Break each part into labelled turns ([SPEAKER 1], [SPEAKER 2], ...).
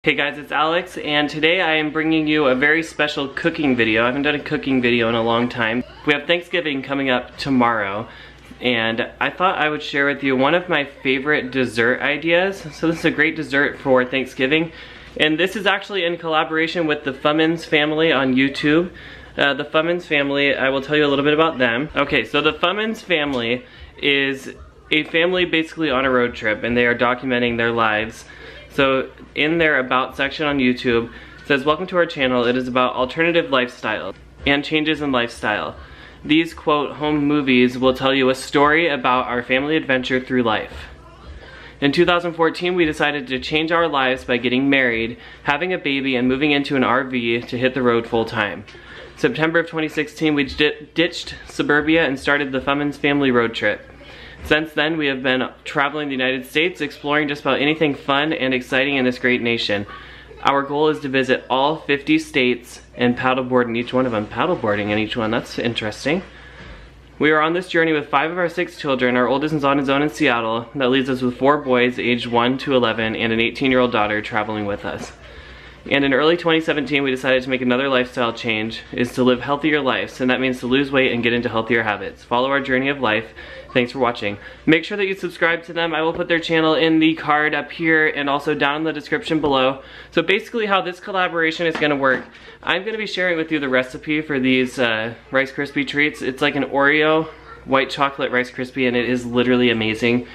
[SPEAKER 1] Hey guys, it's Alex, and today I am bringing you a very special cooking video. I haven't done a cooking video in a long time. We have Thanksgiving coming up tomorrow, and I thought I would share with you one of my favorite dessert ideas. So this is a great dessert for Thanksgiving, and this is actually in collaboration with the Fummins family on YouTube. The Fummins family, I will tell you a little bit about them. Okay, so the Fummins family is a family basically on a road trip, and they are documenting their lives. So in their About section on YouTube, it says, "Welcome to our channel. It is about alternative lifestyle and changes in lifestyle. These, quote, home movies will tell you a story about our family adventure through life. In 2014, we decided to change our lives by getting married, having a baby, and moving into an RV to hit the road full time. September of 2016, we ditched suburbia and started the Fummins family road trip. Since then, we have been traveling the United States, exploring just about anything fun and exciting in this great nation. Our goal is to visit all 50 states and paddleboard in each one of them." Paddleboarding in each one, that's interesting. "We are on this journey with 5 of our 6 children. Our oldest is on his own in Seattle. That leaves us with 4 boys aged 1 to 11 and an 18-year-old daughter traveling with us. And in early 2017, we decided to make another lifestyle change, is to live healthier lives, and that means to lose weight and get into healthier habits. Follow our journey of life. Thanks for watching." Make sure that you subscribe to them. I will put their channel in the card up here and also down in the description below. So basically how this collaboration is gonna work, I'm gonna be sharing with you the recipe for these Rice Krispie treats. It's like an Oreo white chocolate Rice Krispie, and it is literally amazing.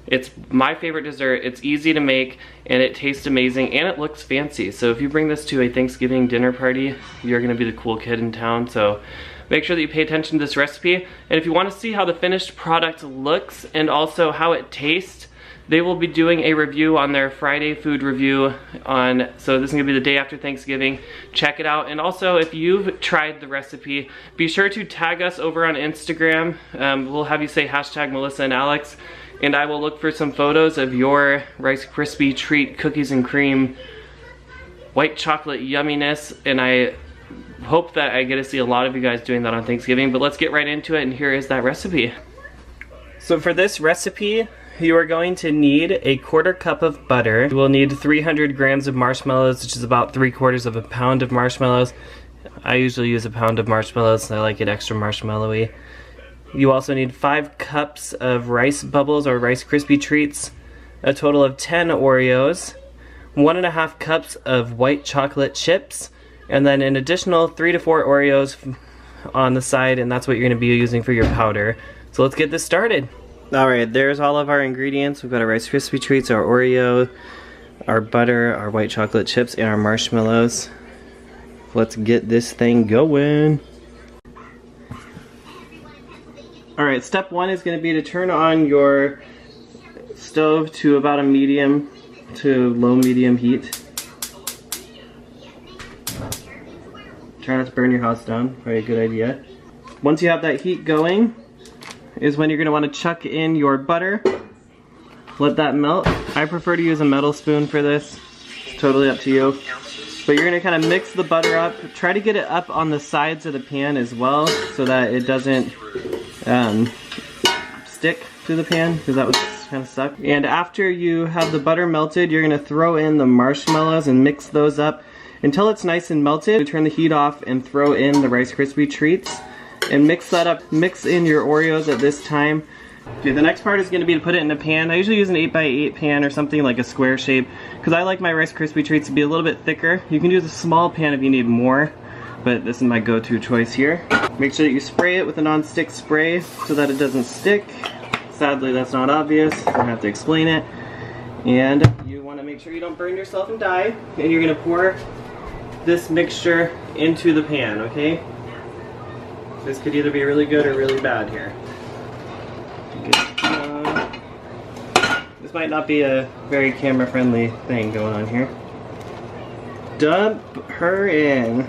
[SPEAKER 1] It's my favorite dessert. It's easy to make, and it tastes amazing, and it looks fancy. So if you bring this to a Thanksgiving dinner party, you're gonna be the cool kid in town. So make sure that you pay attention to this recipe. And if you wanna see how the finished product looks and also how it tastes, they will be doing a review on their Friday food review so this is gonna be the day after Thanksgiving. Check it out. And also, if you've tried the recipe, be sure to tag us over on Instagram. We'll have you say hashtag Melissa and Alex, and I will look for some photos of your Rice Krispie treat cookies and cream white chocolate yumminess, and I hope that I get to see a lot of you guys doing that on Thanksgiving. But let's get right into it, and here is that recipe. So for this recipe, you are going to need a 1/4 cup of butter. You will need 300 grams of marshmallows, which is about 3/4 of a pound of marshmallows. I usually use a pound of marshmallows, I like it extra marshmallowy. You also need 5 cups of rice bubbles or Rice Krispie treats, a total of 10 Oreos, 1.5 cups of white chocolate chips, and then an additional 3 to 4 Oreos on the side, and that's what you're going to be using for your powder. So let's get this started. Alright, there's all of our ingredients. We've got our Rice Krispie treats, our Oreo, our butter, our white chocolate chips, and our marshmallows. Let's get this thing going. Alright, step 1 is going to be to turn on your stove to about a medium to low medium heat. Try not to burn your house down, probably a good idea. Once you have that heat going is when you're going to want to chuck in your butter. Let that melt. I prefer to use a metal spoon for this. It's totally up to you. But you're going to kind of mix the butter up. Try to get it up on the sides of the pan as well so that it doesn't stick to the pan, because that would kind of suck. And after you have the butter melted, you're going to throw in the marshmallows and mix those up until it's nice and melted. Turn the heat off and throw in the Rice Krispie treats and mix that up. Mix in your Oreos at this time. Okay, the next part is going to be to put it in a pan. I usually use an 8x8 pan or something like a square shape, because I like my Rice Krispie treats to be a little bit thicker. You can use a small pan if you need more, but this is my go-to choice here. Make sure that you spray it with a non-stick spray so that it doesn't stick. Sadly, that's not obvious. I don't have to explain it. And you want to make sure you don't burn yourself and die. And you're going to pour this mixture into the pan, okay? This could either be really good or really bad here. This might not be a very camera-friendly thing going on here. Dump her in.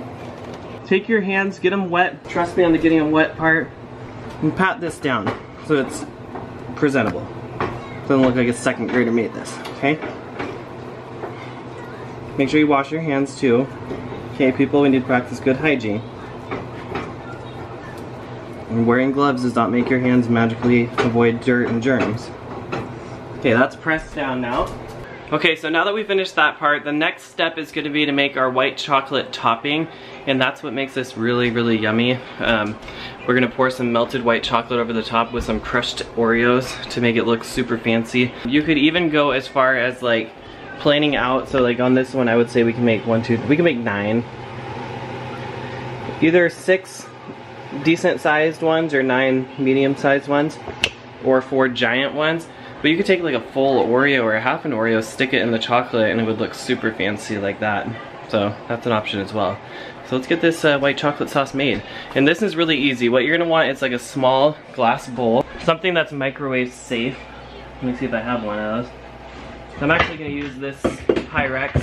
[SPEAKER 1] Take your hands, get them wet. Trust me on the getting them wet part. And pat this down so it's presentable. Doesn't look like a second grader made this, okay? Make sure you wash your hands too. Okay, people, we need to practice good hygiene. And wearing gloves does not make your hands magically avoid dirt and germs. Okay, that's pressed down now. Okay, so now that we finished that part, the next step is going to be to make our white chocolate topping, and that's what makes this really, really yummy. We're going to pour some melted white chocolate over the top with some crushed Oreos to make it look super fancy. You could even go as far as like planning out, so like on this one I would say we can make we can make 9. Either 6 decent sized ones or 9 medium sized ones, or 4 giant ones. But you could take like a full Oreo or a half an Oreo, stick it in the chocolate, and it would look super fancy like that. So that's an option as well. So let's get this white chocolate sauce made. And this is really easy. What you're gonna want is like a small glass bowl, something that's microwave safe. Let me see if I have one of those. I'm actually gonna use this Pyrex,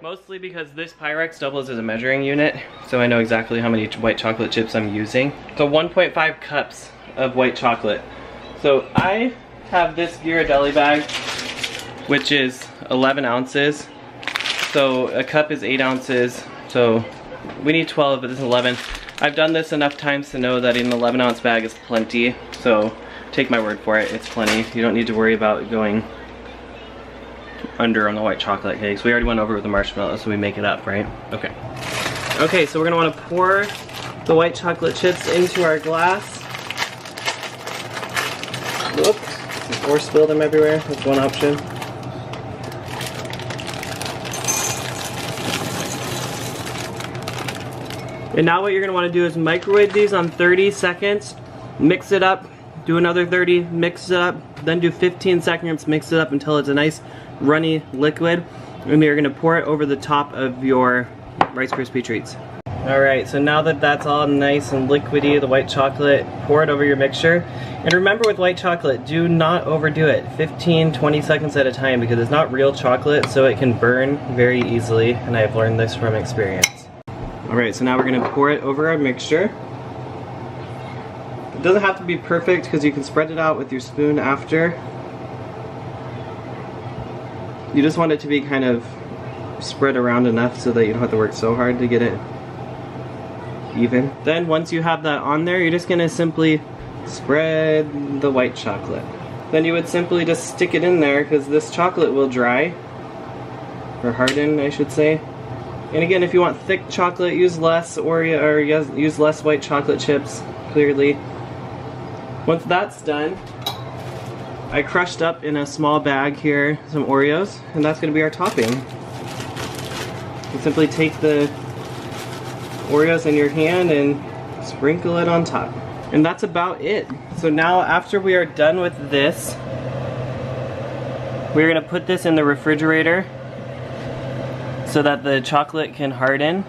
[SPEAKER 1] mostly because this Pyrex doubles as a measuring unit, so I know exactly how many white chocolate chips I'm using. So 1.5 cups of white chocolate. So I have this Ghirardelli bag, which is 11 ounces. So a cup is 8 ounces. So we need 12, but this is 11. I've done this enough times to know that an 11 ounce bag is plenty. So take my word for it, it's plenty. You don't need to worry about going under on the white chocolate cakes. We already went over with the marshmallows, so we make it up, right? Okay. Okay, so we're gonna wanna pour the white chocolate chips into our glass. Whoops, or spill them everywhere. That's one option. And now what you're gonna wanna do is microwave these on 30 seconds, mix it up, do another 30, mix it up, then do 15 seconds, mix it up until it's a nice runny liquid. And you're gonna pour it over the top of your Rice Krispie treats. Alright, so now that that's all nice and liquidy, the white chocolate, pour it over your mixture. And remember with white chocolate, do not overdo it. 15-20 seconds at a time, because it's not real chocolate, so it can burn very easily, and I've learned this from experience. Alright, so now we're going to pour it over our mixture. It doesn't have to be perfect, because you can spread it out with your spoon after. You just want it to be kind of spread around enough so that you don't have to work so hard to get it even. Then once you have that on there, you're just gonna simply spread the white chocolate. Then you would simply just stick it in there, because this chocolate will dry, or harden I should say. And again, if you want thick chocolate, use less Oreo, or use less white chocolate chips, clearly. Once that's done, I crushed up in a small bag here some Oreos, and that's gonna be our topping. You simply take the Oreos in your hand and sprinkle it on top. And that's about it. So now after we are done with this, we're gonna put this in the refrigerator so that the chocolate can harden.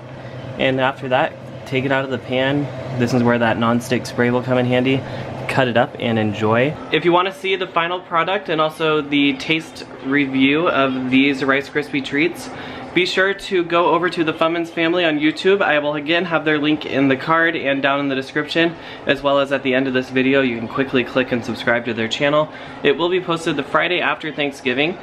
[SPEAKER 1] And after that, take it out of the pan. This is where that non-stick spray will come in handy. Cut it up and enjoy. If you want to see the final product and also the taste review of these Rice Krispie treats, be sure to go over to the Fummins family on YouTube. I will again have their link in the card and down in the description, as well as at the end of this video. You can quickly click and subscribe to their channel. It will be posted the Friday after Thanksgiving.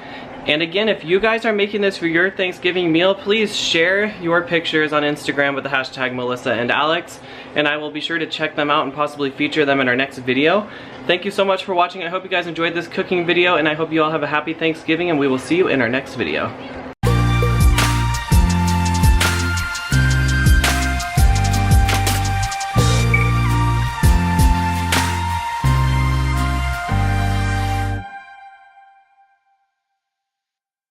[SPEAKER 1] And again, if you guys are making this for your Thanksgiving meal, please share your pictures on Instagram with the hashtag Melissa and Alex, and I will be sure to check them out and possibly feature them in our next video. Thank you so much for watching. I hope you guys enjoyed this cooking video, and I hope you all have a happy Thanksgiving, and we will see you in our next video.